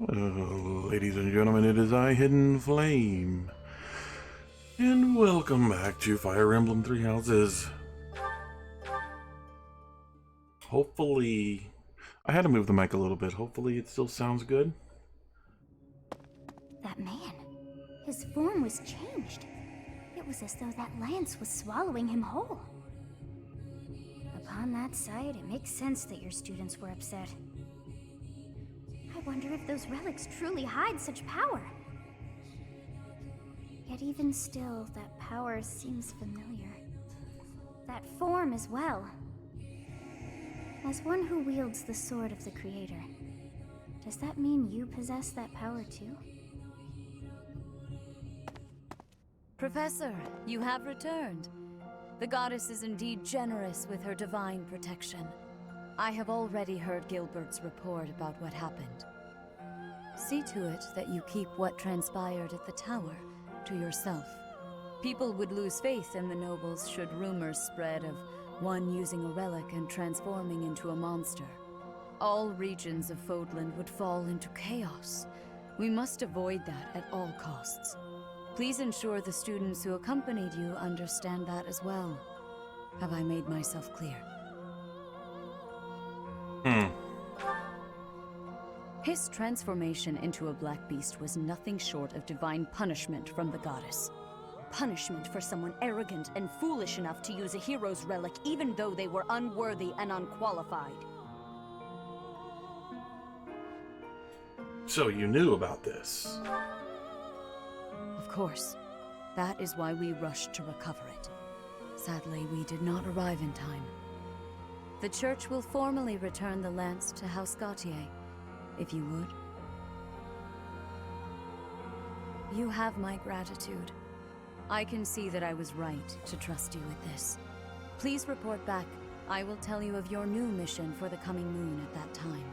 Ladies and gentlemen, it is I, Hidden Flame, and welcome back to Fire Emblem Three Houses. Hopefully, I had to move the mic a little bit. Hopefully it still sounds good. That man, his form was changed. It was as though that lance was swallowing him whole. Upon that sight, it makes sense that your students were upset. I wonder if those relics truly hide such power. Yet even still, that power seems familiar. That form as well. As one who wields the sword of the Creator, does that mean you possess that power too? Professor, you have returned. The goddess is indeed generous with her divine protection. I have already heard Gilbert's report about what happened. See to it that you keep what transpired at the tower to yourself. People would lose faith in the nobles should rumors spread of one using a relic and transforming into a monster. All regions of Fodlan would fall into chaos. We must avoid that at all costs. Please ensure the students who accompanied you understand that as well. Have I made myself clear? His transformation into a black beast was nothing short of divine punishment from the goddess. Punishment for someone arrogant and foolish enough to use a hero's relic even though they were unworthy and unqualified. So you knew about this? Of course. That is why we rushed to recover it. Sadly, we did not arrive in time. The church will formally return the lance to House Gautier, if you would. You have my gratitude. I can see that I was right to trust you with this. Please report back. I will tell you of your new mission for the coming moon at that time.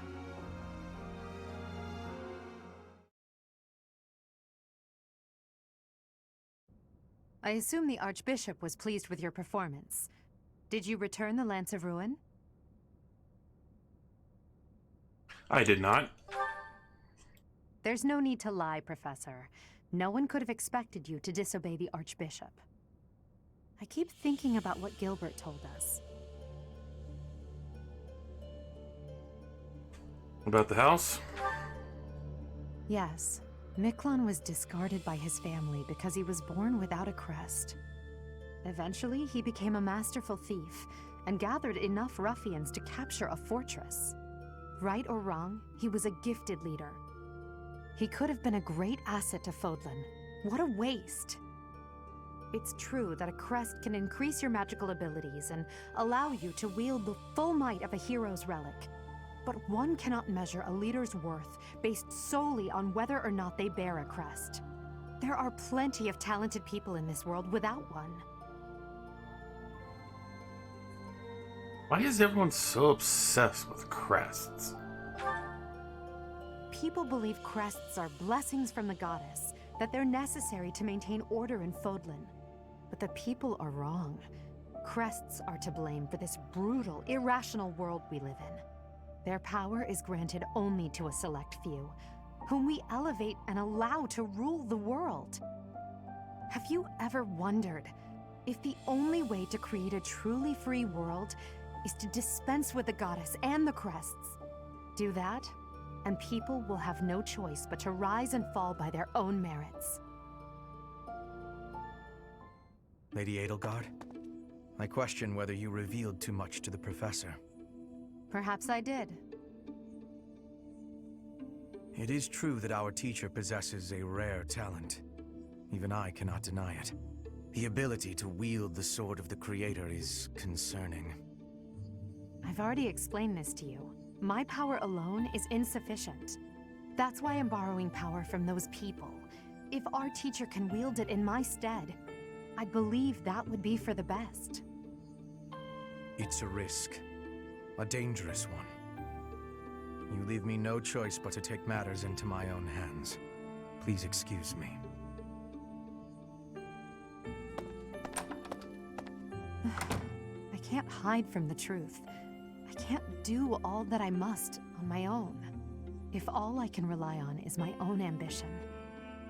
I assume the Archbishop was pleased with your performance. Did you return the Lance of Ruin? I did not. There's no need to lie, Professor. No one could have expected you to disobey the Archbishop. I keep thinking about what Gilbert told us. About the house? Yes. Miklon was discarded by his family because he was born without a crest. Eventually, he became a masterful thief and gathered enough ruffians to capture a fortress. Right or wrong, he was a gifted leader. He could have been a great asset to Fodlan. What a waste! It's true that a crest can increase your magical abilities and allow you to wield the full might of a hero's relic. But one cannot measure a leader's worth based solely on whether or not they bear a crest. There are plenty of talented people in this world without one. Why is everyone so obsessed with crests? People believe crests are blessings from the goddess, that they're necessary to maintain order in Fodlan. But the people are wrong. Crests are to blame for this brutal, irrational world we live in. Their power is granted only to a select few, whom we elevate and allow to rule the world. Have you ever wondered if the only way to create a truly free world is to dispense with the goddess and the crests? Do that, and people will have no choice but to rise and fall by their own merits. Lady Edelgard, I question whether you revealed too much to the Professor. Perhaps I did. It is true that our teacher possesses a rare talent. Even I cannot deny it. The ability to wield the sword of the Creator is concerning. I've already explained this to you. My power alone is insufficient. That's why I'm borrowing power from those people. If our teacher can wield it in my stead, I believe that would be for the best. It's a risk. A dangerous one. You leave me no choice but to take matters into my own hands. Please excuse me. I can't hide from the truth. I can't do all that I must on my own. If all I can rely on is my own ambition,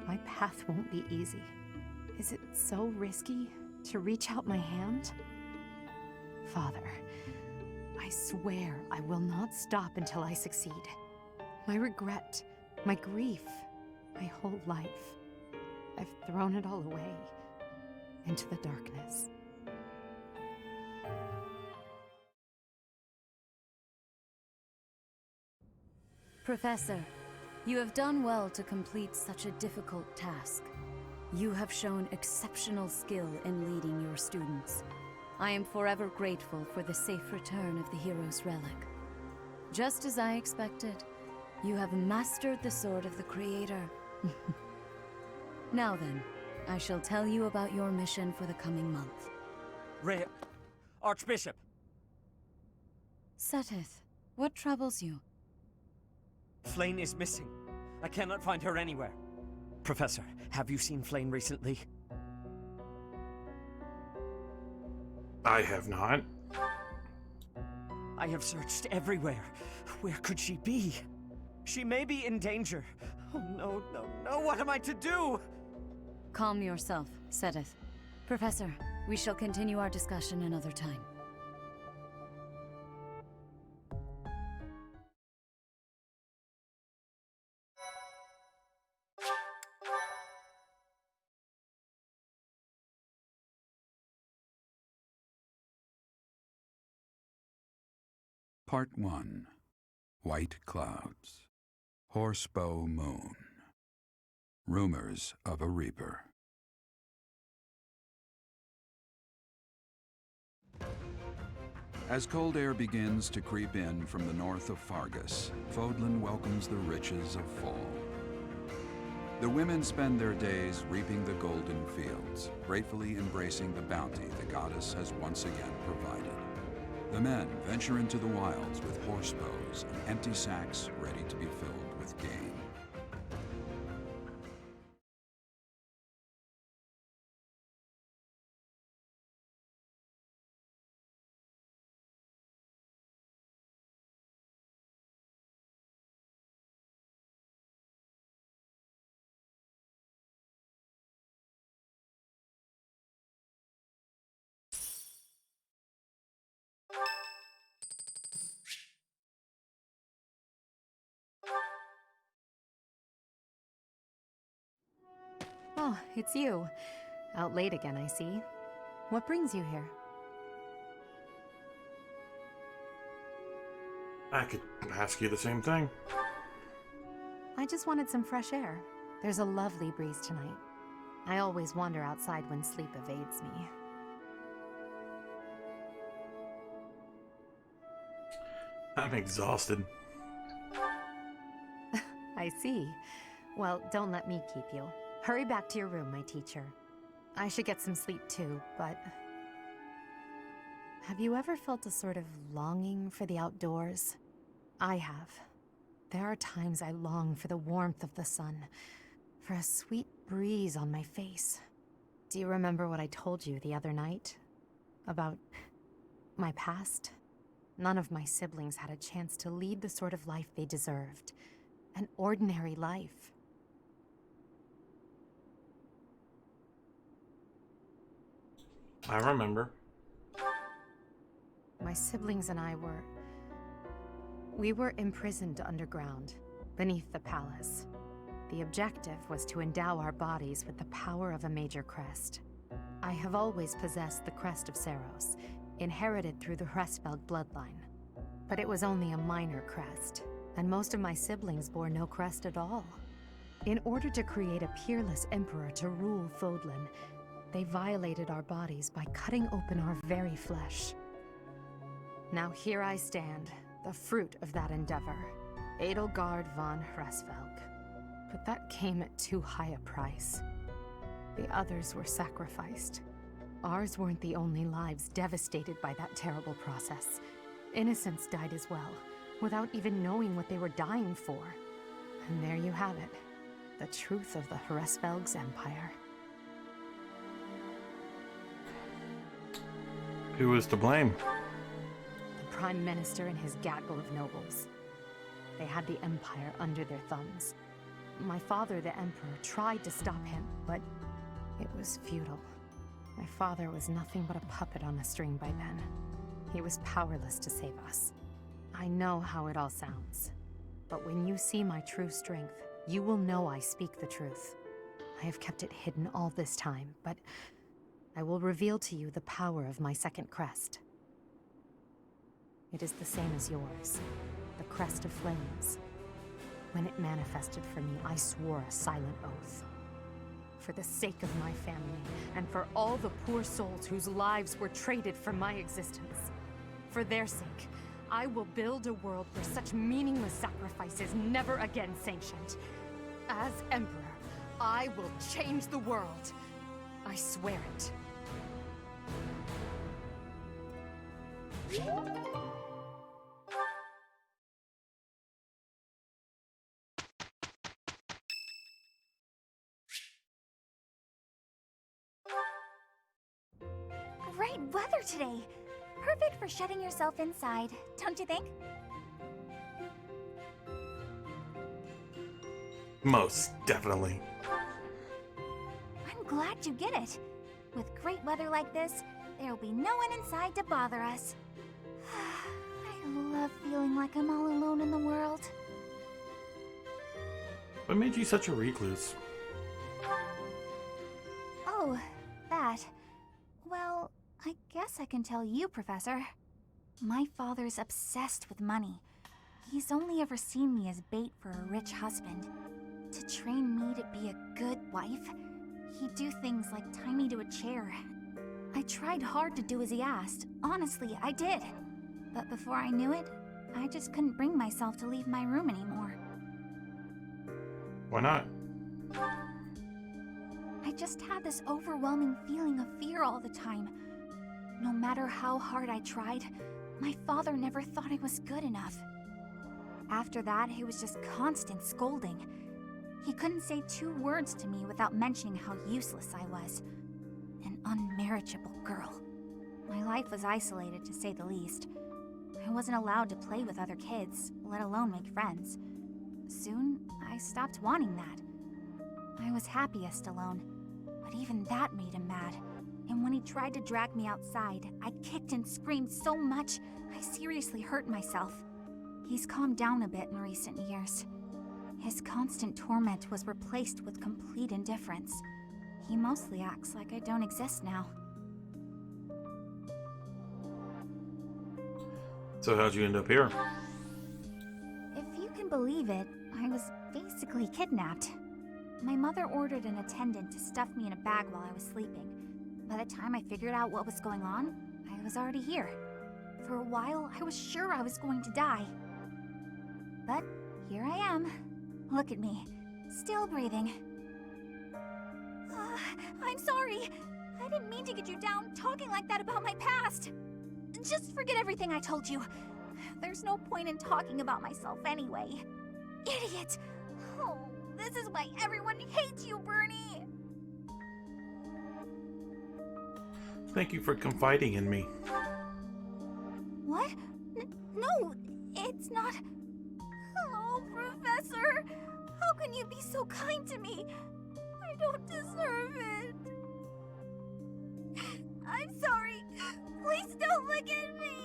my path won't be easy. Is it so risky to reach out my hand? Father, I swear I will not stop until I succeed. My regret, my grief, my whole life, I've thrown it all away into the darkness. Professor, you have done well to complete such a difficult task. You have shown exceptional skill in leading your students. I am forever grateful for the safe return of the hero's relic. Just as I expected, you have mastered the sword of the Creator. Now then, I shall tell you about your mission for the coming month. Archbishop! Seteth, what troubles you? Flayn is missing. I cannot find her anywhere. Professor, have you seen Flayn recently? I have not. I have searched everywhere. Where could she be? She may be in danger. Oh no, no, no, what am I to do? Calm yourself, Seteth. Professor, we shall continue our discussion another time. Part 1. White Clouds. Horsebow Moon. Rumors of a Reaper. As cold air begins to creep in from the north of Fargus, Fodlan welcomes the riches of fall. The women spend their days reaping the golden fields, gratefully embracing the bounty the goddess has once again provided. The men venture into the wilds with horse bows and empty sacks ready to be filled with game. Oh, it's you. Out late again, I see. What brings you here? I could ask you the same thing. I just wanted some fresh air. There's a lovely breeze tonight. I always wander outside when sleep evades me. I'm exhausted. I see. Well, don't let me keep you. Hurry back to your room, my teacher. I should get some sleep too, but... Have you ever felt a sort of longing for the outdoors? I have. There are times I long for the warmth of the sun, for a sweet breeze on my face. Do you remember what I told you the other night? About my past? None of my siblings had a chance to lead the sort of life they deserved. An ordinary life. I remember. My siblings and I we were imprisoned underground, beneath the palace. The objective was to endow our bodies with the power of a major crest. I have always possessed the crest of Seiros, inherited through the Hresvelg bloodline. But it was only a minor crest, and most of my siblings bore no crest at all. In order to create a peerless emperor to rule Fodlan, they violated our bodies by cutting open our very flesh. Now here I stand, the fruit of that endeavor, Edelgard von Hresvelg. But that came at too high a price. The others were sacrificed. Ours weren't the only lives devastated by that terrible process. Innocents died as well, without even knowing what they were dying for. And there you have it, the truth of the Hresvelg's empire. Who was to blame? The Prime Minister and his gaggle of nobles. They had the Empire under their thumbs. My father, the Emperor, tried to stop him, but it was futile. My father was nothing but a puppet on a string by then. He was powerless to save us. I know how it all sounds, but when you see my true strength, you will know I speak the truth. I have kept it hidden all this time, but I will reveal to you the power of my second crest. It is the same as yours, the crest of flames. When it manifested for me, I swore a silent oath. For the sake of my family, and for all the poor souls whose lives were traded for my existence. For their sake, I will build a world where such meaningless sacrifice is never again sanctioned. As Emperor, I will change the world. I swear it. Great weather today. Perfect for shutting yourself inside, don't you think? Most definitely. I'm glad you get it. With great weather like this, there'll be no one inside to bother us. I love feeling like I'm all alone in the world. What made you such a recluse? Oh, that. Well, I guess I can tell you, Professor. My father's obsessed with money. He's only ever seen me as bait for a rich husband. To train me to be a good wife, he'd do things like tie me to a chair. I tried hard to do as he asked. Honestly, I did. But before I knew it, I just couldn't bring myself to leave my room anymore. Why not? I just had this overwhelming feeling of fear all the time. No matter how hard I tried, my father never thought I was good enough. After that, it was just constant scolding. He couldn't say 2 words to me without mentioning how useless I was. An unmarriageable girl. My life was isolated, to say the least. I wasn't allowed to play with other kids, let alone make friends. Soon, I stopped wanting that. I was happiest alone, but even that made him mad. And when he tried to drag me outside, I kicked and screamed so much, I seriously hurt myself. He's calmed down a bit in recent years. His constant torment was replaced with complete indifference. He mostly acts like I don't exist now. So how'd you end up here? If you can believe it, I was basically kidnapped. My mother ordered an attendant to stuff me in a bag while I was sleeping. By the time I figured out what was going on, I was already here. For a while, I was sure I was going to die. But here I am. Look at me, still breathing. I'm sorry. I didn't mean to get you down talking like that about my past. Just forget everything I told you. There's no point in talking about myself anyway. Idiot! Oh, this is why everyone hates you, Bernie! Thank you for confiding in me. What? No, it's not... Oh, Professor! How can you be so kind to me? I don't deserve it. I'm sorry. Please don't look at me.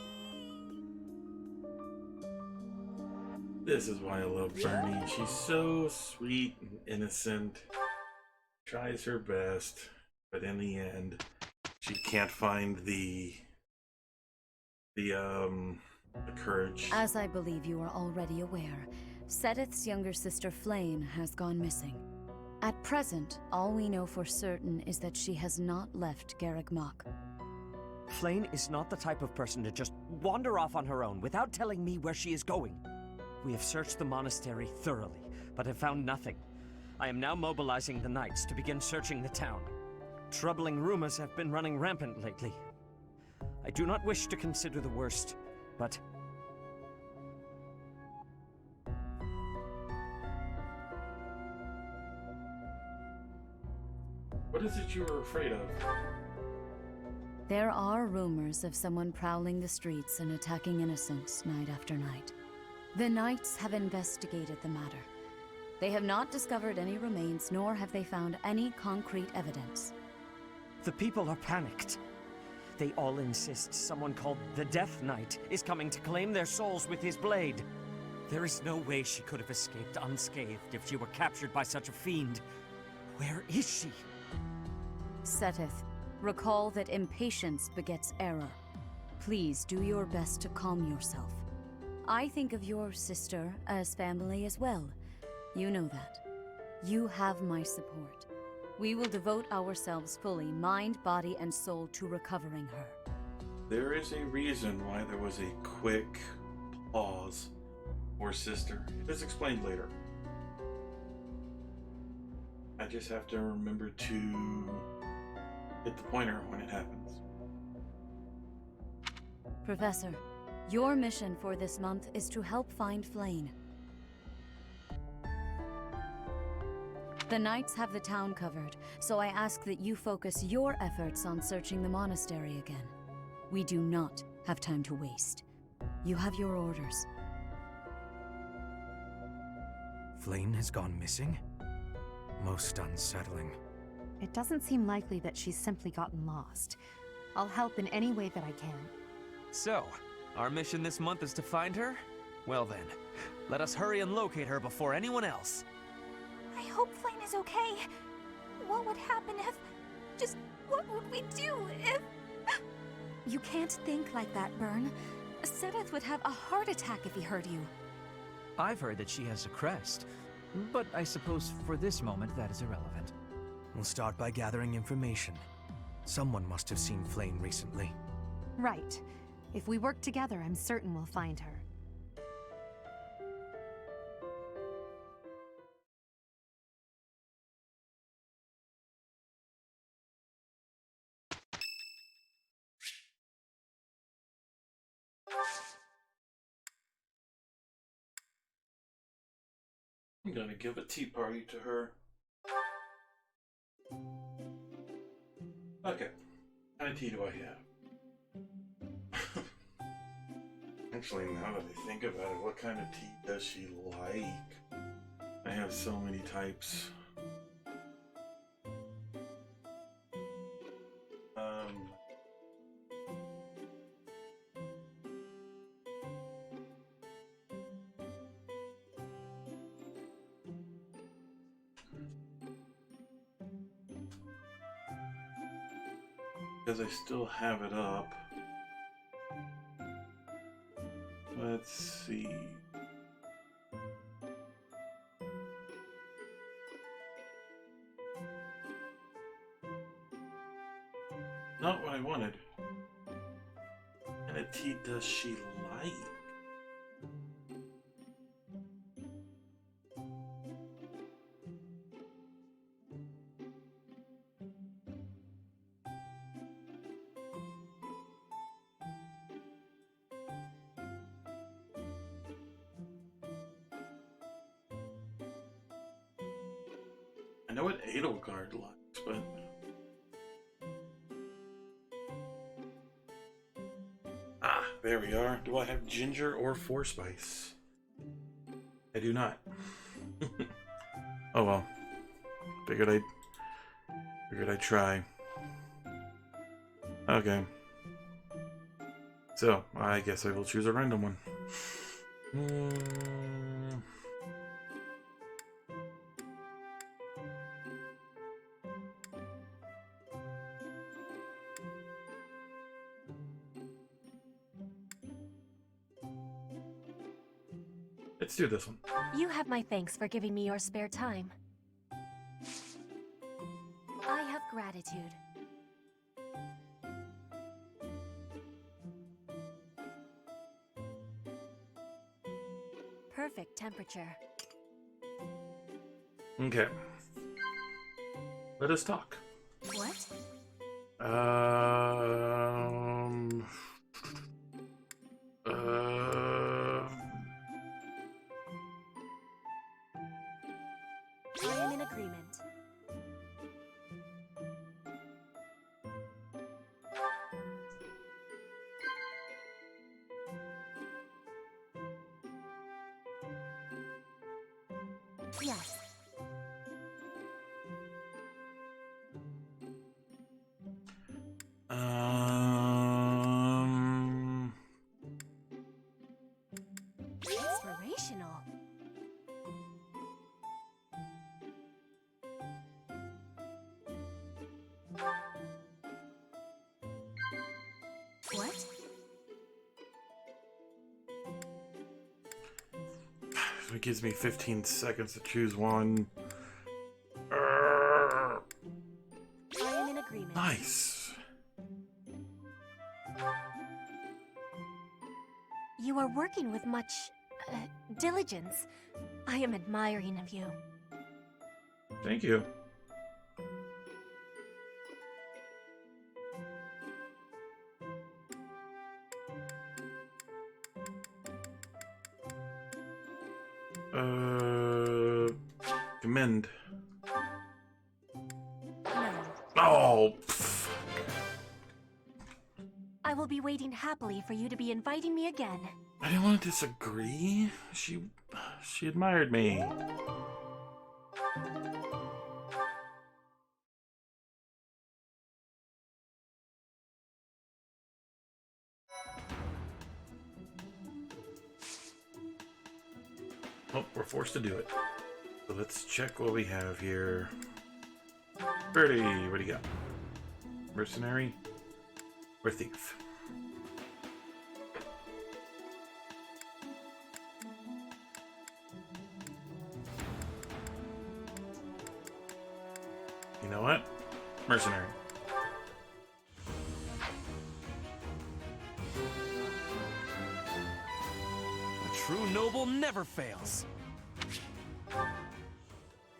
This is why I love Bernie. She's so sweet and innocent. Tries her best, but in the end, she can't find the courage. As I believe you are already aware, Seteth's younger sister Flayn has gone missing. At present, all we know for certain is that she has not left Garreg Mach. Flayn is not the type of person to just wander off on her own without telling me where she is going. We have searched the monastery thoroughly, but have found nothing. I am now mobilizing the knights to begin searching the town. Troubling rumors have been running rampant lately. I do not wish to consider the worst, but... What is it you were afraid of? There are rumors of someone prowling the streets and attacking innocents night after night. The Knights have investigated the matter. They have not discovered any remains, nor have they found any concrete evidence. The people are panicked. They all insist someone called the Death Knight is coming to claim their souls with his blade. There is no way she could have escaped unscathed if she were captured by such a fiend. Where is she? Seteth, recall that impatience begets error. Please do your best to calm yourself. I think of your sister as family as well. You know that. You have my support. We will devote ourselves fully, mind, body, and soul, to recovering her. There is a reason why there was a quick pause for sister. It is explained later. I just have to remember to hit the pointer when it happens. Professor, your mission for this month is to help find Flayn. The Knights have the town covered, so I ask that you focus your efforts on searching the monastery again. We do not have time to waste. You have your orders. Flayn has gone missing? Most unsettling. It doesn't seem likely that she's simply gotten lost. I'll help in any way that I can. So, our mission this month is to find her? Well then, let us hurry and locate her before anyone else. I hope Flayn is okay. What would happen if... Just what would we do if... You can't think like that, Byrne. Seteth would have a heart attack if he heard you. I've heard that she has a crest, but I suppose for this moment that is irrelevant. We'll start by gathering information. Someone must have seen Flayn recently. Right. If we work together, I'm certain we'll find her. I'm gonna give a tea party to her. Okay. What kind of tea do I have? Actually, now that I think about it, what kind of tea does she like? I have so many types. Because I still have it up. Let's see. Not what I wanted. What kind of tea does she like? I know what Edelgard likes, but... Ah, there we are. Do I have ginger or 4-spice? I do not. Oh well. Figured I'd try. Okay. So, I guess I will choose a random one. Let's do this one. You have my thanks for giving me your spare time. I have gratitude. Perfect temperature. Okay. Let us talk. What? I am in agreement. Yes. Inspirational. What? So it gives me 15 seconds to choose one. I am in agreement. Nice. You are working with much diligence. I am admiring of you. Thank you. Commend. No. Oh. I will be waiting happily for you to be inviting me again. I didn't want to disagree. She admired me. Oh, we're forced to do it. So let's check what we have here. Birdie, what do you got? Mercenary or thief? You know what? Mercenary. A true noble never fails.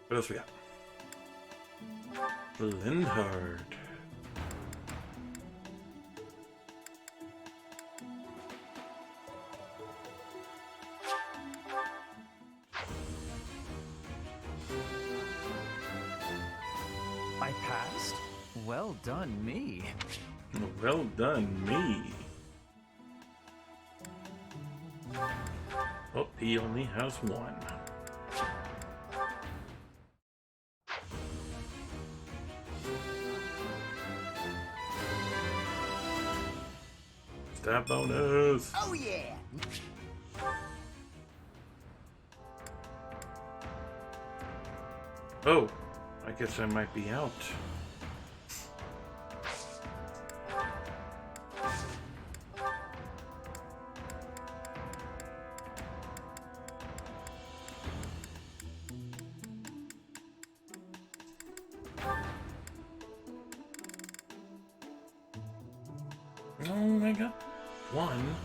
What else we got? Lindhard. I passed? Well done, me. Well done, me. Oh, he only has one. Stat bonus. Oh yeah! Oh, I guess I might be out. Oh, I got one.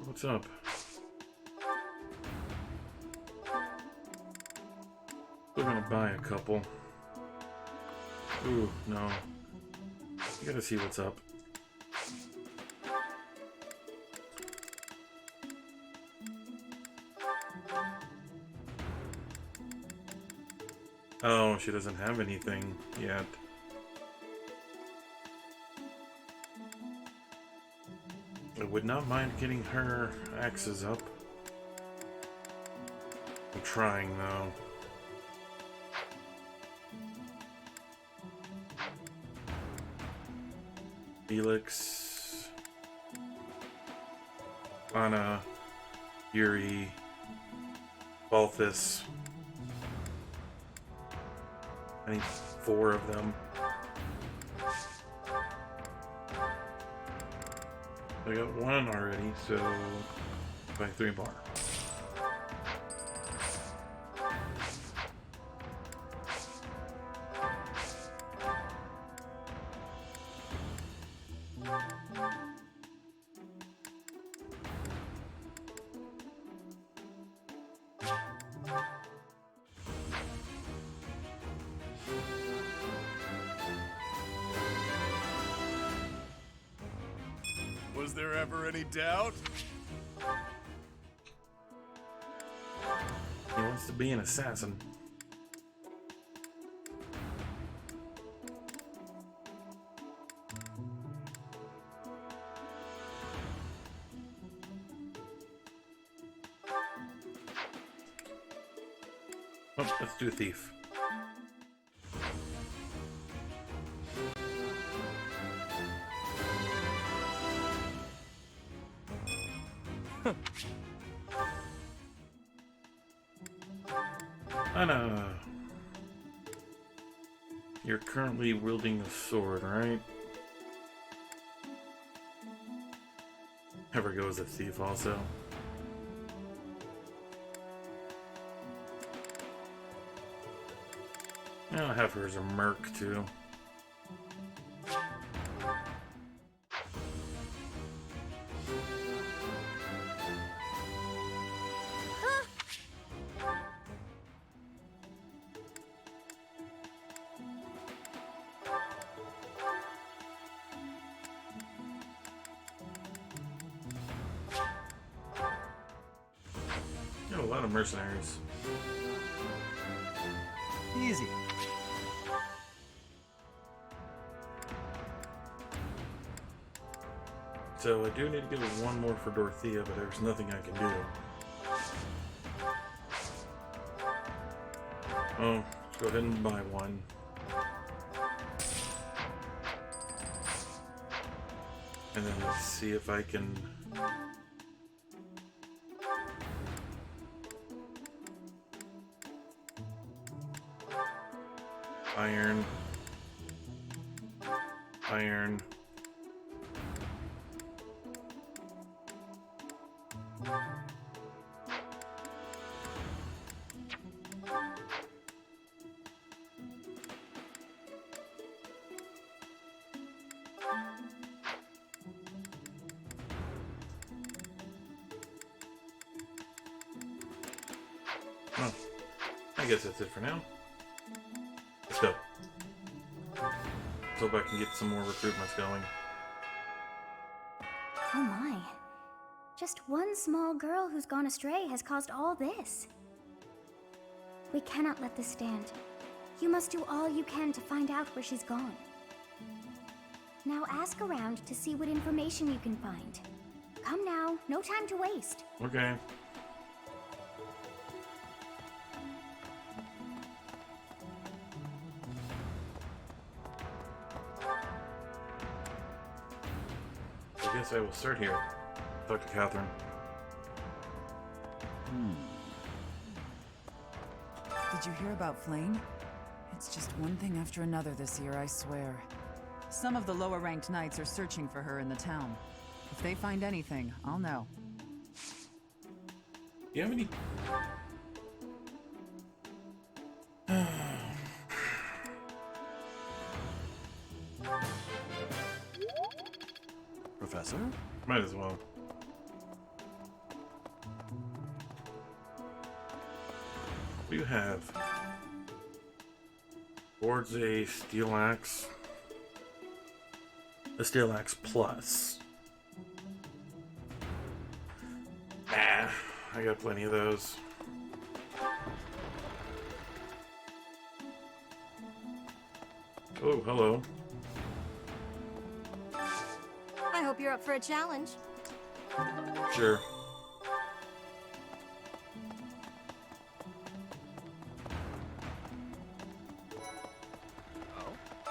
What's up? We're gonna buy a couple. Ooh, no. You gotta see what's up. Oh, she doesn't have anything yet. I would not mind getting her axes up. I'm trying though. Felix, Anna, Yuri, Balthus. I need 4 of them. I got 1 already, so buy 3 more. Was there ever any doubt? He wants to be an assassin. Oh, let's do a thief. Anna, you're currently wielding a sword, right? Have her go as a thief also. I'll have her as a merc too. Got a lot of mercenaries. Easy. So I do need to get one more for Dorothea, but there's nothing I can do. Oh, let's go ahead and buy one. And then let's see if I can... Iron. Iron. Well, I guess that's it for now. Let's go. Let's hope I can get some more recruitments going. Oh my. Just one small girl who's gone astray has caused all this. We cannot let this stand. You must do all you can to find out where she's gone. Now ask around to see what information you can find. Come now, no time to waste. Okay. I guess I will start here. Talk to Catherine. Did you hear about Flayn? It's just one thing after another this year, I swear. Some of the lower-ranked knights are searching for her in the town. If they find anything, I'll know. Do you have any... Professor? Might as well. What do you have? Towards a steel axe. A steel axe plus. Nah, I got plenty of those. Oh, hello. I hope you're up for a challenge. Sure.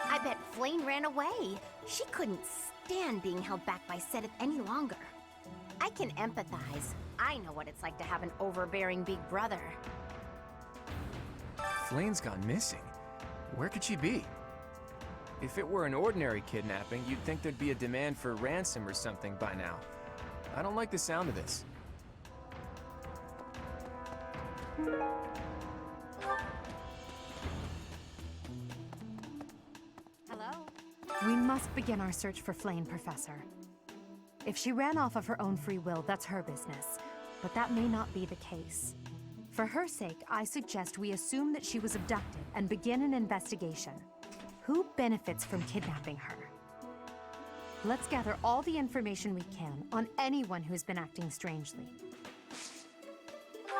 I bet Flayn ran away. She couldn't stand being held back by Seth any longer. I can empathize. I know what it's like to have an overbearing big brother. Flayn's gone missing. Where could she be? If it were an ordinary kidnapping, you'd think there'd be a demand for ransom or something by now. I don't like the sound of this. Hello? We must begin our search for Flayn, Professor. If she ran off of her own free will, that's her business. But that may not be the case. For her sake, I suggest we assume that she was abducted and begin an investigation. Who benefits from kidnapping her? Let's gather all the information we can on anyone who's been acting strangely.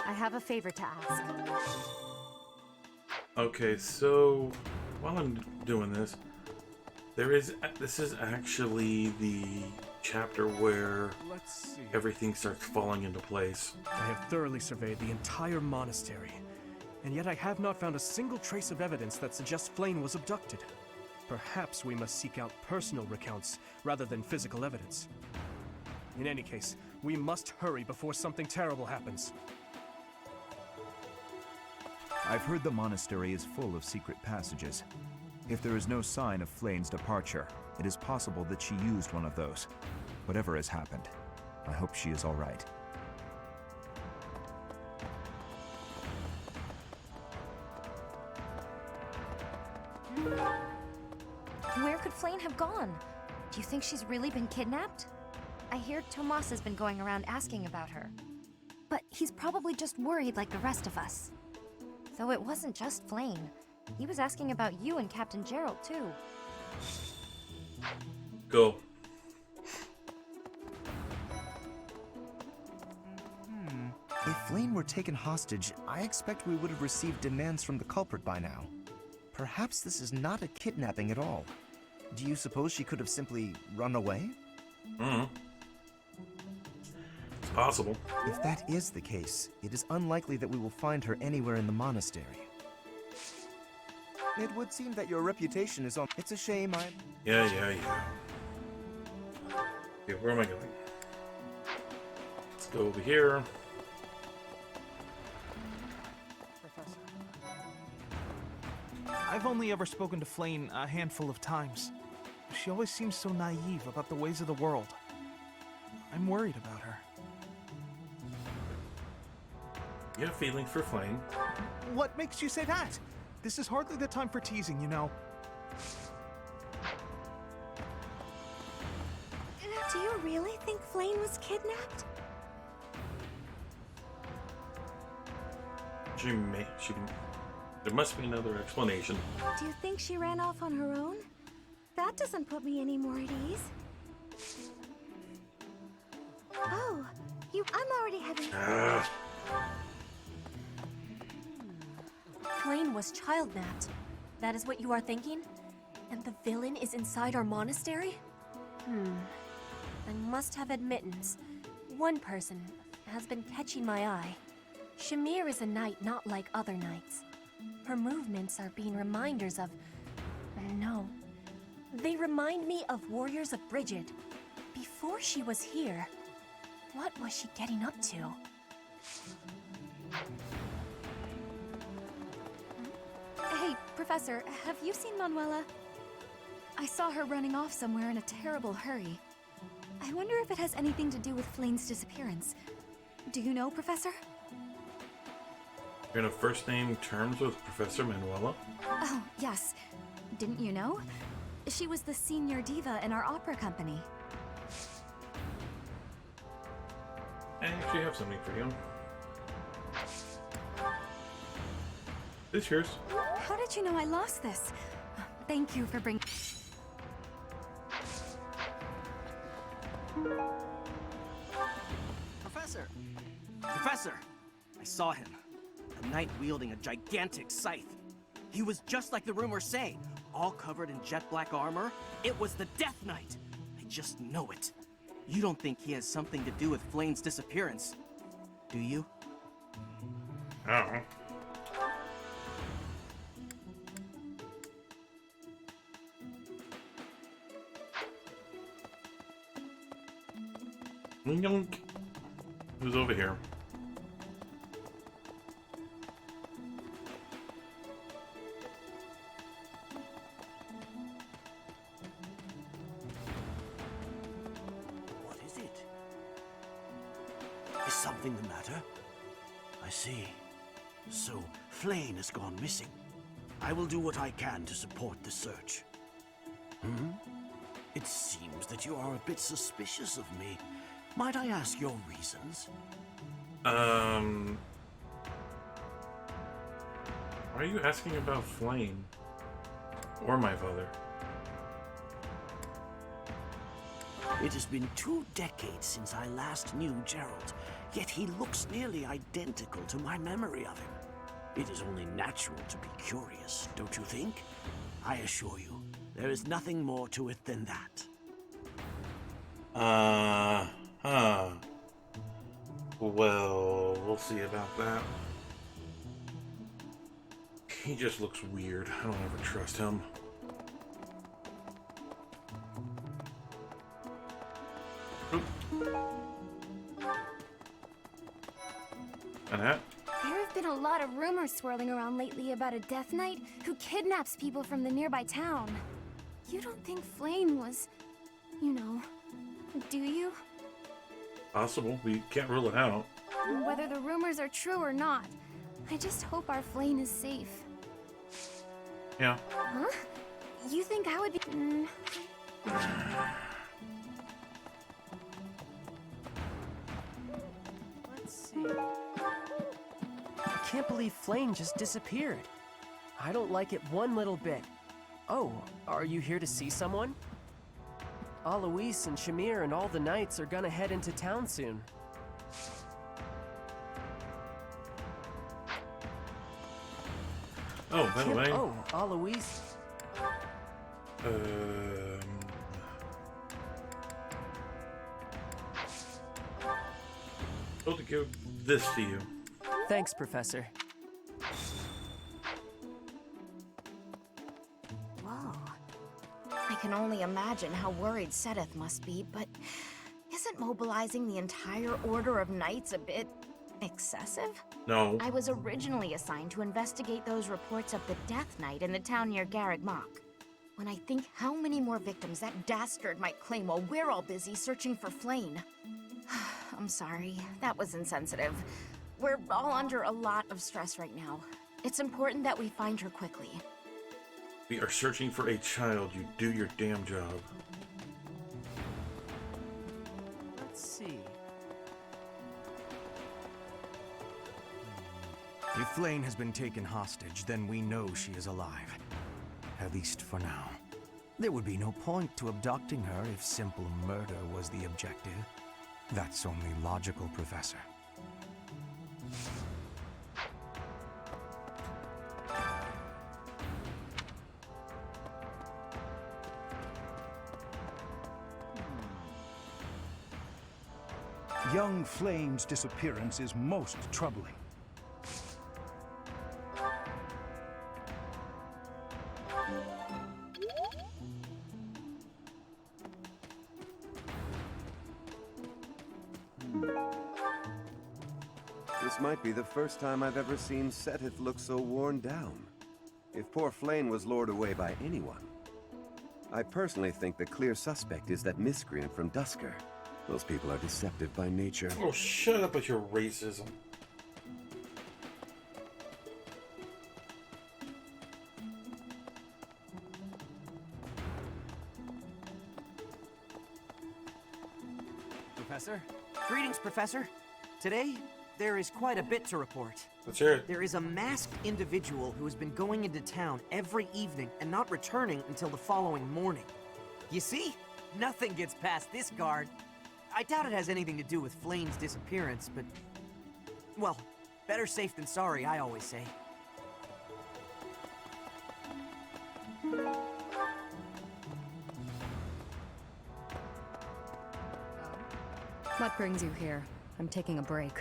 I have a favor to ask. Okay, so while I'm doing this, this is actually the chapter where Let's see. everything starts falling into place. I have thoroughly surveyed the entire monastery. And yet I have not found a single trace of evidence that suggests Flayn was abducted. Perhaps we must seek out personal recounts rather than physical evidence. In any case, we must hurry before something terrible happens. I've heard the monastery is full of secret passages. If there is no sign of Flayn's departure, it is possible that she used one of those. Whatever has happened, I hope she is all right. Where could Flayn have gone? Do you think she's really been kidnapped? I hear Tomas has been going around asking about her. But he's probably just worried like the rest of us. Though it wasn't just Flayn. He was asking about you and Captain Gerald, too. Go. If Flayn were taken hostage, I expect we would have received demands from the culprit by now. Perhaps this is not a kidnapping at all. Do you suppose she could have simply run away? It's possible. If that is the case, it is unlikely that we will find her anywhere in the monastery. It would seem that your reputation is on. It's a shame Yeah. Okay, where am I going? Let's go over here. I've only ever spoken to Flayn a handful of times. She always seems so naive about the ways of the world. I'm worried about her. You have feelings for Flayn? What makes you say that? This is hardly the time for teasing, you know. Do you really think Flayn was kidnapped? There must be another explanation. Do you think she ran off on her own? That doesn't put me any more at ease. Oh, I'm already having... Flayn was child-napped. That is what you are thinking? And the villain is inside our monastery? I must have admittance. One person has been catching my eye. Shamir is a knight not like other knights. Her movements are being reminders of... No. They remind me of Warriors of Brigid. Before she was here, what was she getting up to? Hey, Professor, have you seen Manuela? I saw her running off somewhere in a terrible hurry. I wonder if it has anything to do with Flayn's disappearance. Do you know, Professor? You're in a first-name terms with Professor Manuela? Oh, yes. Didn't you know? She was the senior diva in our opera company. I actually have something for you. This yours. How did you know I lost this? Thank you for bringing... Professor! Professor! I saw him. A knight wielding a gigantic scythe. He was just like the rumors say, all covered in jet black armor. It was the Death Knight. I just know it. You don't think he has something to do with Flayn's disappearance, do you? Who's over here? What is it? Is something the matter? I see. So, Flayn has gone missing. I will do what I can to support the search. It seems that you are a bit suspicious of me. Might I ask your reasons? Why are you asking about Flayn? Or my father? It has been 2 decades since I last knew Gerald, yet he looks nearly identical to my memory of him. It is only natural to be curious, don't you think? I assure you, there is nothing more to it than that. Well, we'll see about that. He just looks weird. I don't ever trust him. Oop. And that? There have been a lot of rumors swirling around lately about a Death Knight who kidnaps people from the nearby town. You don't think Flayn was, you know, do you? Possible. We can't rule it out. Whether the rumors are true or not, I just hope our Flayn is safe. Yeah. Huh? You think I would be... Let's see. I can't believe Flayn just disappeared. I don't like it one little bit. Oh, are you here to see someone? Alois and Shamir and all the knights are gonna head into town soon. Oh, by the way. Oh, Alois. I'll to give this to you. Thanks, Professor. Whoa. I can only imagine how worried Sedith must be, but isn't mobilizing the entire Order of Knights a bit excessive? No. I was originally assigned to investigate those reports of the Death Knight in the town near Garreg Mach. When I think how many more victims that dastard might claim while we're all busy searching for Flayn. I'm sorry, that was insensitive. We're all under a lot of stress right now. It's important that we find her quickly. We are searching for a child. You do your damn job. Let's see. If Flayn has been taken hostage, then we know she is alive. At least for now. There would be no point to abducting her if simple murder was the objective. That's only logical, Professor. Young Flayn's disappearance is most troubling. This might be the first time I've ever seen Sedith look so worn down. If poor Flayn was lured away by anyone, I personally think the clear suspect is that miscreant from Dusker. Those people are deceptive by nature. Oh, shut up with your racism. Professor? Greetings, Professor. Today, there is quite a bit to report. Let's hear it. There is a masked individual who has been going into town every evening and not returning until the following morning. You see? Nothing gets past this guard. I doubt it has anything to do with Flayn's disappearance, but... well, better safe than sorry, I always say. What brings you here? I'm taking a break.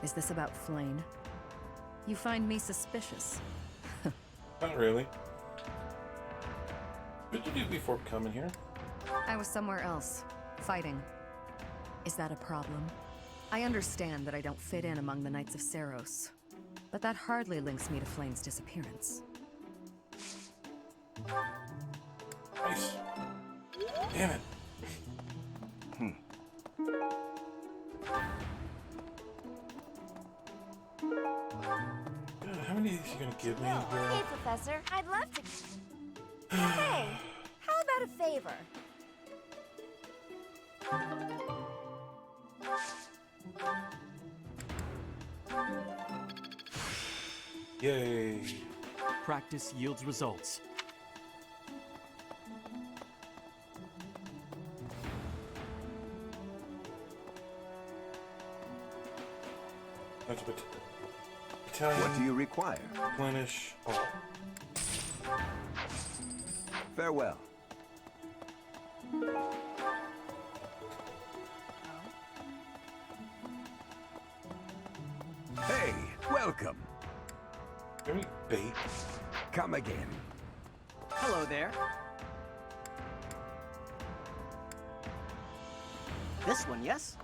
Is this about Flayn? You find me suspicious. Not really. What did you do before coming here? I was somewhere else, fighting. Is that a problem? I understand that I don't fit in among the Knights of Seiros, but that hardly links me to Flayn's disappearance. Nice. Damn it. God, how many of these are you gonna give me, girl? Hey, Professor, I'd love to... Hey, how about a favor? Yay. Practice yields results. That's what. Italian. What do you require? Replenish all. Farewell. Hey, welcome. Give me bait. Come again. Hello there. This one, yes?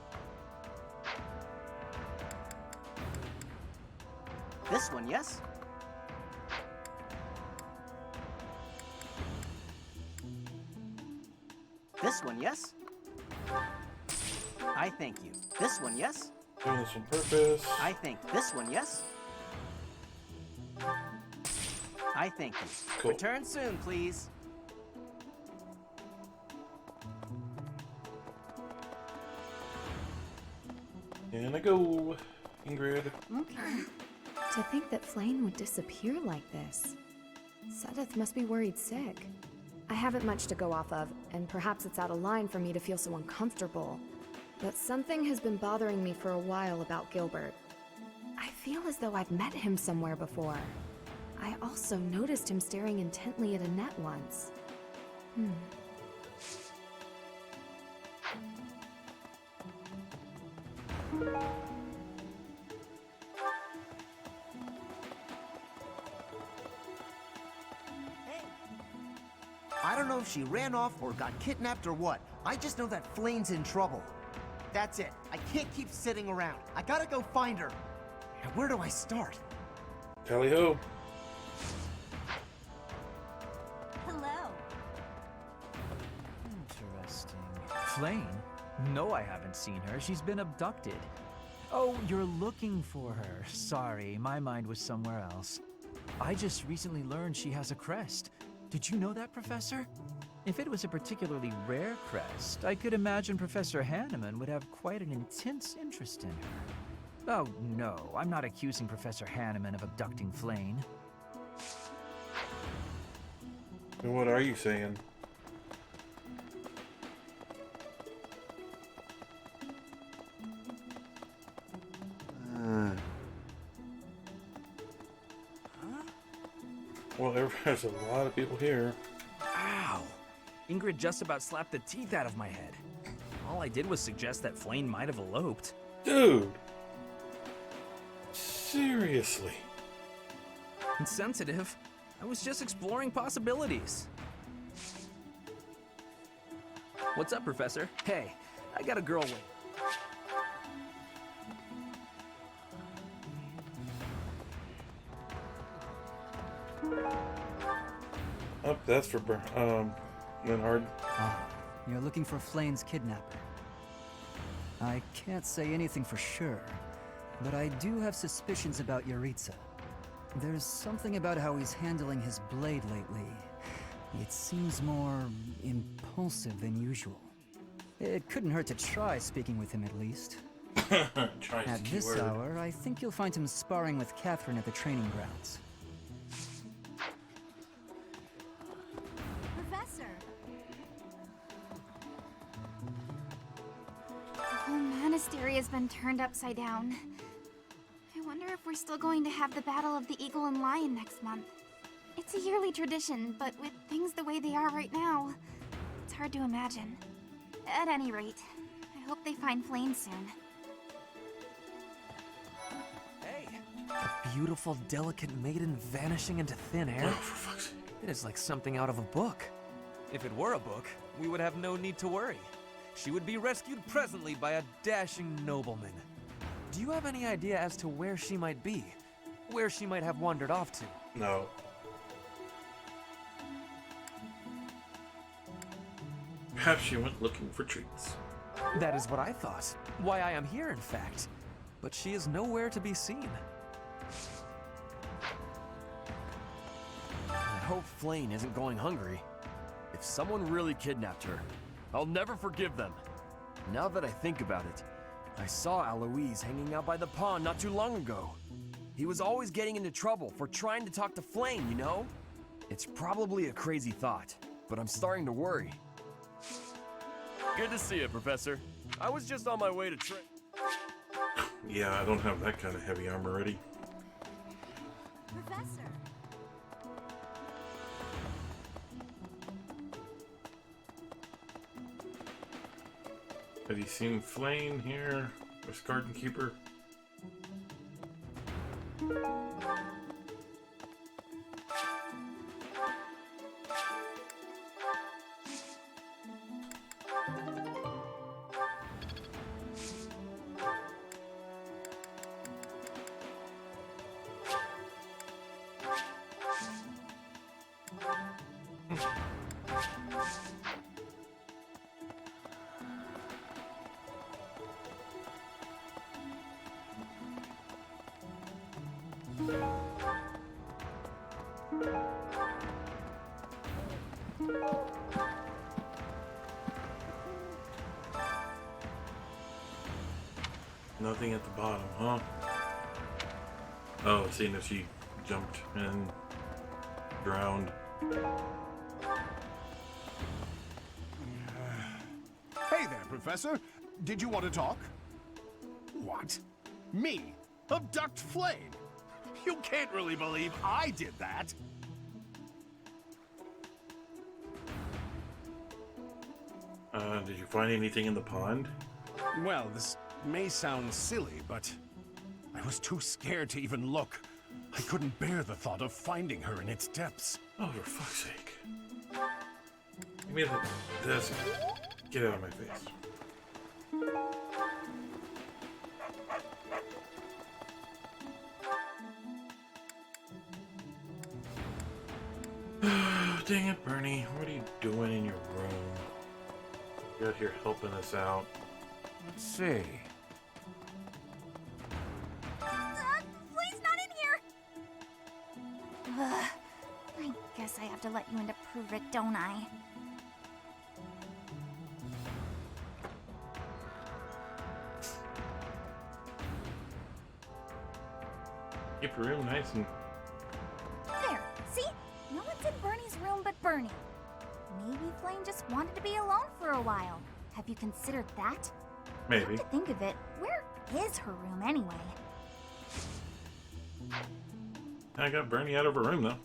This one, yes? This one, yes? I thank you. This one, yes? Doing this on purpose. I think this one, yes? I thank you. Cool. Return soon, please. And I go, Ingrid. Okay. To think that Flayn would disappear like this. Sedith must be worried sick. I haven't much to go off of, and perhaps it's out of line for me to feel so uncomfortable. But something has been bothering me for a while about Gilbert. I feel as though I've met him somewhere before. I also noticed him staring intently at Annette once. I don't know if she ran off or got kidnapped or what. I just know that Flayn's in trouble. That's it. I can't keep sitting around. I gotta go find her. Now, where do I start? Tally ho. Hello. Interesting. Flayn? No, I haven't seen her. She's been abducted. Oh, you're looking for her. Sorry, my mind was somewhere else. I just recently learned she has a crest. Did you know that, Professor? If it was a particularly rare crest, I could imagine Professor Hanneman would have quite an intense interest in her. Oh, no, I'm not accusing Professor Hanneman of abducting Flayn. And what are you saying? Well, there's a lot of people here. Ow! Ingrid just about slapped the teeth out of my head. All I did was suggest that Flayn might have eloped. Dude! Seriously? Insensitive. I was just exploring possibilities. What's up, Professor? Hey, I got a girl waiting. Oh, that's for Linhard. You're looking for Flayn's kidnapper. I can't say anything for sure, but I do have suspicions about Yaritza. There's something about how he's handling his blade lately. It seems more impulsive than usual. It couldn't hurt to try speaking with him at least. At this hour, I think you'll find him sparring with Catherine at the training grounds. Professor! The whole monastery has been turned upside down. I wonder if we're still going to have the Battle of the Eagle and Lion next month. It's a yearly tradition, but with things the way they are right now, it's hard to imagine. At any rate, I hope they find Flayn soon. A beautiful, delicate maiden vanishing into thin air? It is like something out of a book. If it were a book, we would have no need to worry. She would be rescued presently by a dashing nobleman. Do you have any idea as to where she might be? Where she might have wandered off to? No. Perhaps she went looking for treats. That is what I thought. Why I am here, in fact. But she is nowhere to be seen. I hope Flayn isn't going hungry. If someone really kidnapped her, I'll never forgive them. Now that I think about it, I saw Aloise hanging out by the pond not too long ago. He was always getting into trouble for trying to talk to Flayn, you know? It's probably a crazy thought, but I'm starting to worry. Good to see you, Professor. I was just on my way to train. Yeah, I don't have that kind of heavy armor ready. Professor! Have you seen Flayn here? With Garden Keeper? Nothing at the bottom, huh? Oh, seeing if she jumped and drowned. Hey there, Professor. Did you want to talk? What? Me? Abduct Flayn? You can't really believe I did that. Did you find anything in the pond? Well, this may sound silly, but I was too scared to even look. I couldn't bear the thought of finding her in its depths. Oh, for fuck's sake. Give me this. Get out of my face. Dang it, Bernie. What are you doing in your room? You're out here helping us out. Let's see. Flay's not in here! Ugh, I guess I have to let you in to prove it, don't I? Keep your room nice and... There, see? No one's in Bernie's room but Bernie. Maybe Flayn just wanted to be alone for a while. Have you considered that? Maybe. Come to think of it, where is her room anyway? I got Bernie out of her room, though.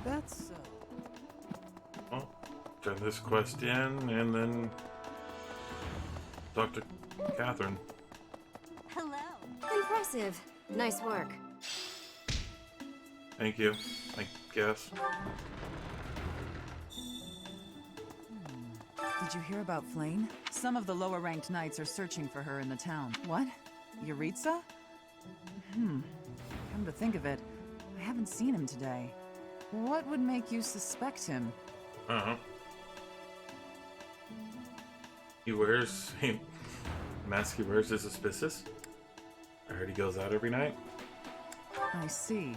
That's, Well, turn this quest in, and then talk to Catherine. Hello. Impressive. Nice work. Thank you, I guess. Did you hear about Flayn? Some of the lower-ranked knights are searching for her in the town. What? Yuritsa? Come to think of it, I haven't seen him today. What would make you suspect him? He wears... the mask he wears is suspicious. I heard he goes out every night. I see.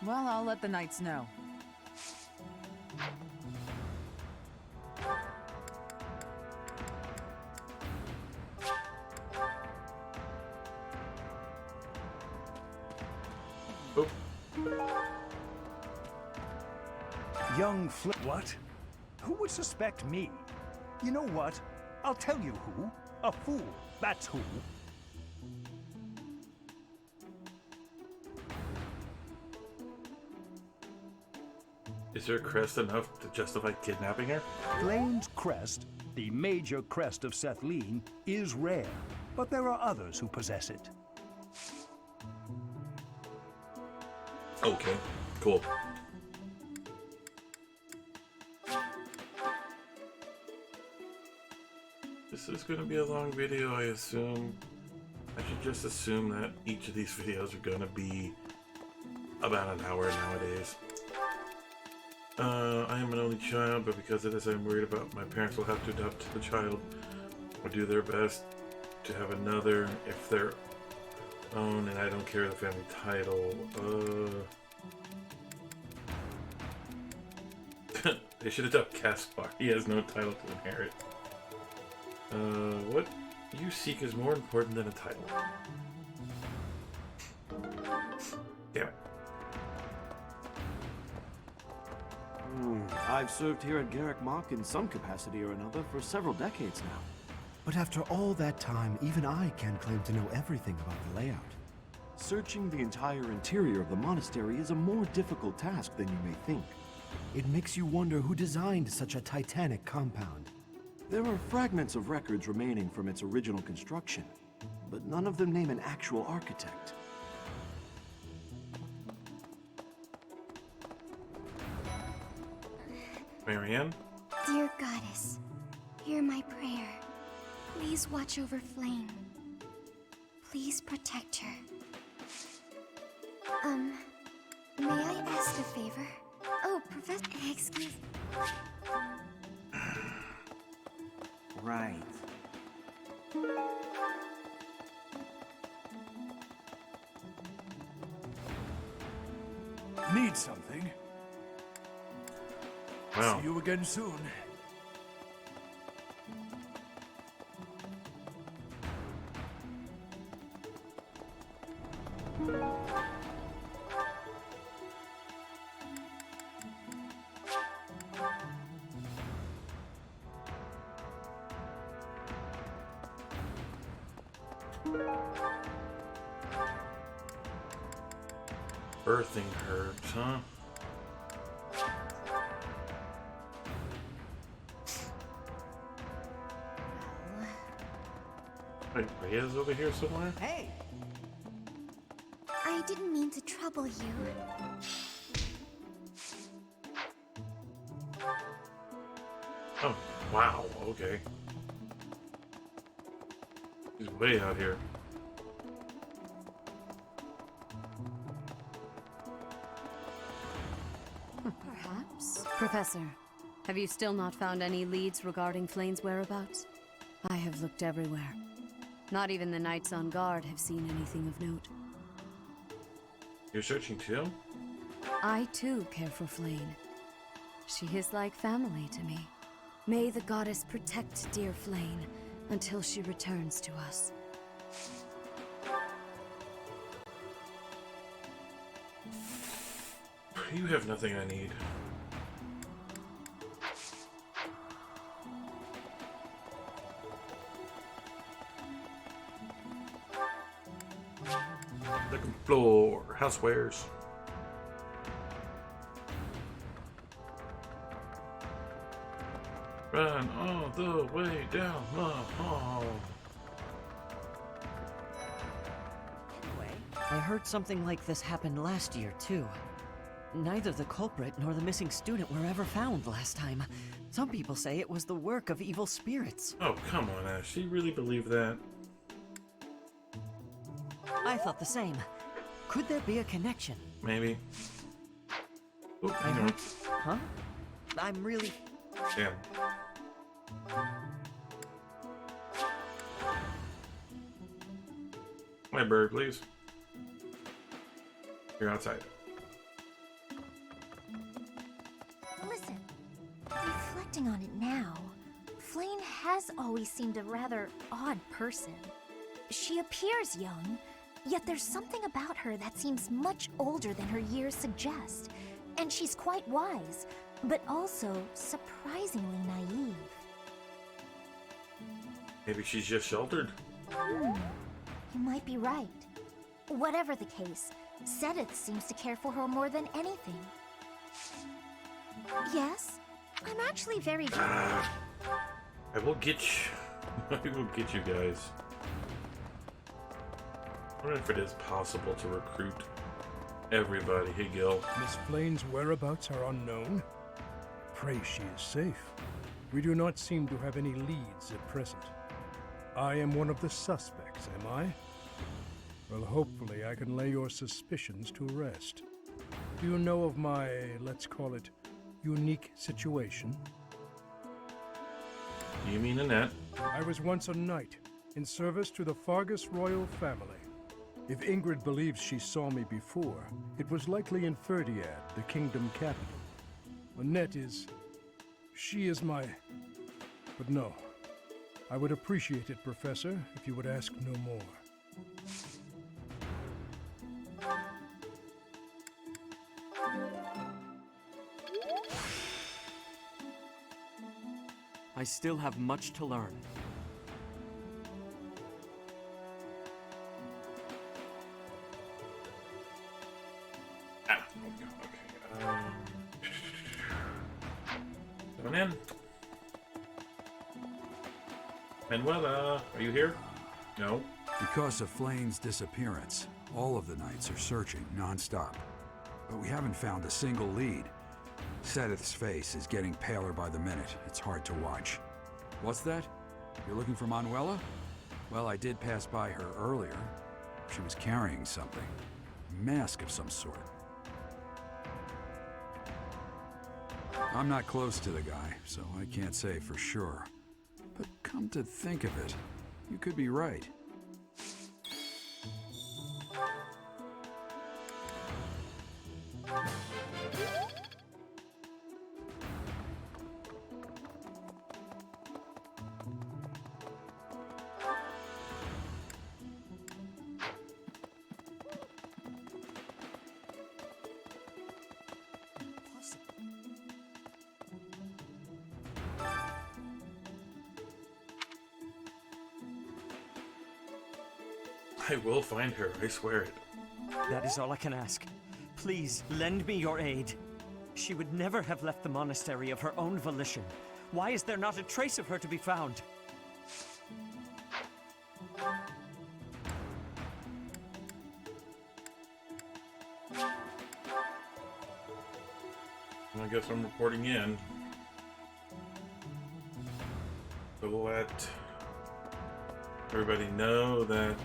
Well, I'll let the knights know. Oh. Young What? Who would suspect me? You know what? I'll tell you who. A fool. That's who. Is her crest enough to justify kidnapping her? Flayn's crest, the major crest of Sethlin, is rare, but there are others who possess it. Okay, cool. This is going to be a long video, I assume. I should just assume that each of these videos are going to be about an hour nowadays. I am an only child, but because of this I'm worried about my parents will have to adopt the child or do their best to have another if they're own, and I don't care the family title. They should adopt Caspar. He has no title to inherit. What you seek is more important than a title. Damn it. I've served here at Garrick Mach in some capacity or another for several decades now. But after all that time, even I can't claim to know everything about the layout. Searching the entire interior of the monastery is a more difficult task than you may think. It makes you wonder who designed such a titanic compound. There are fragments of records remaining from its original construction, but none of them name an actual architect. Marianne? Dear Goddess, hear my prayer. Please watch over Flayn. Please protect her. May I ask a favor? Oh, Professor, excuse... Right. need something. Wow. See you again soon. Birthing herbs, huh? Wait, Rhea's over here somewhere? Hey! I didn't mean to trouble you. Oh, wow, okay. He's way out here. Perhaps. Professor, have you still not found any leads regarding Flayn's whereabouts? I have looked everywhere. Not even the knights on guard have seen anything of note. You're searching too? I too care for Flayn. She is like family to me. May the goddess protect dear Flayn until she returns to us. You have nothing I need. Second floor, housewares. Run all the way down the hall. I heard something like this happened last year, too. Neither the culprit nor the missing student were ever found last time. Some people say it was the work of evil spirits. Oh, come on, Ash. Do you really believe that? I thought the same. Could there be a connection? Maybe. Oh, I hang on. heard... Huh? I'm really... Damn. My bird, please. You're outside. Listen, reflecting on it now, Flayn has always seemed a rather odd person. She appears young, yet there's something about her that seems much older than her years suggest. And she's quite wise, but also surprisingly naive. Maybe she's just sheltered. You might be right. Whatever the case, Sedith seems to care for her more than anything. Yes, I'm actually very... I will get you. I will get you guys. I wonder if it is possible to recruit everybody. Hey, Gil. Miss Flayn's whereabouts are unknown. Pray she is safe. We do not seem to have any leads at present. I am one of the suspects, am I? Well, hopefully I can lay your suspicions to rest. Do you know of my, let's call it, unique situation? You mean Annette? I was once a knight, in service to the Fargus royal family. If Ingrid believes she saw me before, it was likely in Ferdiad, the kingdom capital. Annette is... she is my... but no. I would appreciate it, Professor, if you would ask no more. I still have much to learn. Coming in. Manuela, are you here? No. Because of Flayn's disappearance, all of the knights are searching non-stop. But we haven't found a single lead. Sedith's face is getting paler by the minute. It's hard to watch. What's that? You're looking for Manuela? Well, I did pass by her earlier. She was carrying something. A mask of some sort. I'm not close to the guy, so I can't say for sure. But come to think of it, you could be right. I will find her, I swear it. That is all I can ask. Please, lend me your aid. She would never have left the monastery of her own volition. Why is there not a trace of her to be found? I guess I'm reporting in. So we'll let everybody know that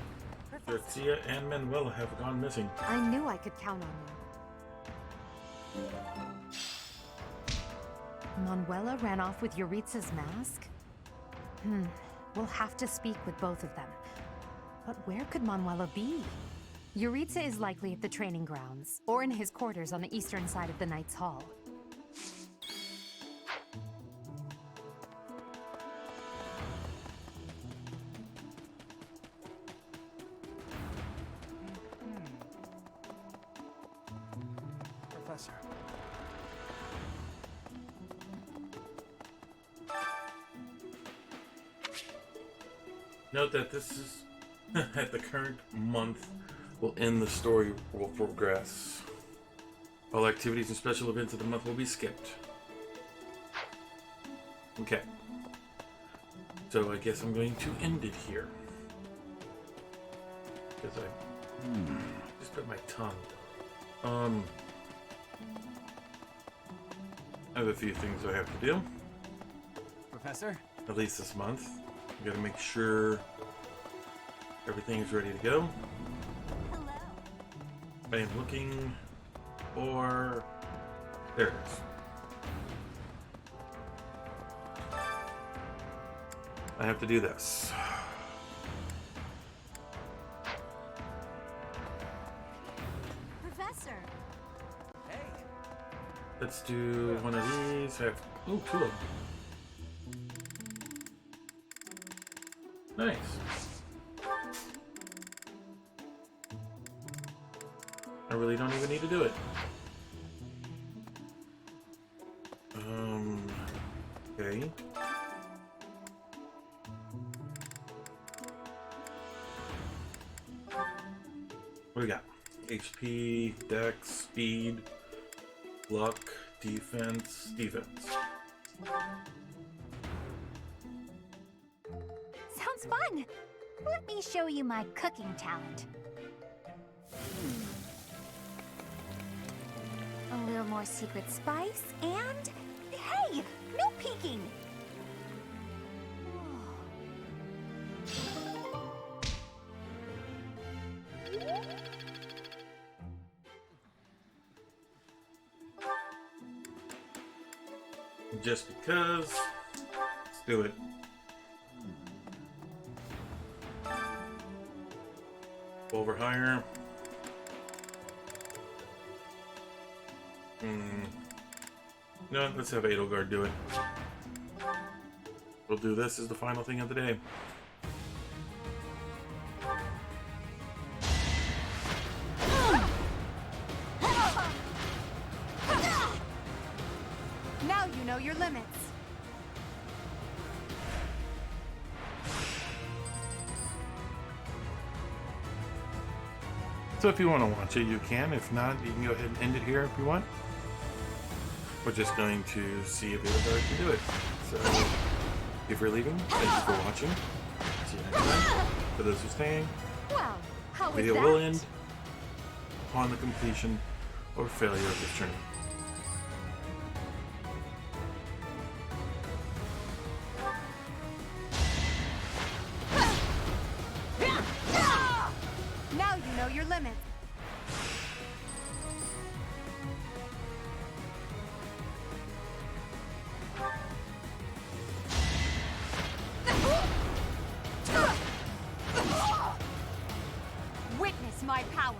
Garcia and Manuela have gone missing. I knew I could count on you. Manuela ran off with Yuritsa's mask? We'll have to speak with both of them. But where could Manuela be? Yuritsa is likely at the training grounds, or in his quarters on the eastern side of the Knight's Hall. Professor. Note that this is at the current month will end, the story will progress. All activities and special events of the month will be skipped. Okay. So I guess I'm going to end it here. Because I just bit my tongue. I have a few things I have to do. Professor? At least this month. I gotta make sure everything is ready to go. I am looking for... There it is. I have to do this. Professor! Hey! Let's do one of these. I have... Ooh, two of them. Nice. I really don't even need to do it. Okay. What do we got? HP, Dex, Speed, Luck, Defense, Defense. Sounds fun! Let me show you my cooking talent. A little more secret spice, and... Hey! No peeking! Just because. Let's do it. Over higher. No, let's have Edelgard do it. We'll do this as the final thing of the day. Now you know your limits. So if you want to watch it, you can. If not, you can go ahead and end it here if you want. We're just going to see if Edelgard can do it. So, if you're leaving, thank you for watching. See you next time. For those who are staying, Well, how the was video that? will end upon the completion or failure of this journey. Now you know your limits. Witness my power.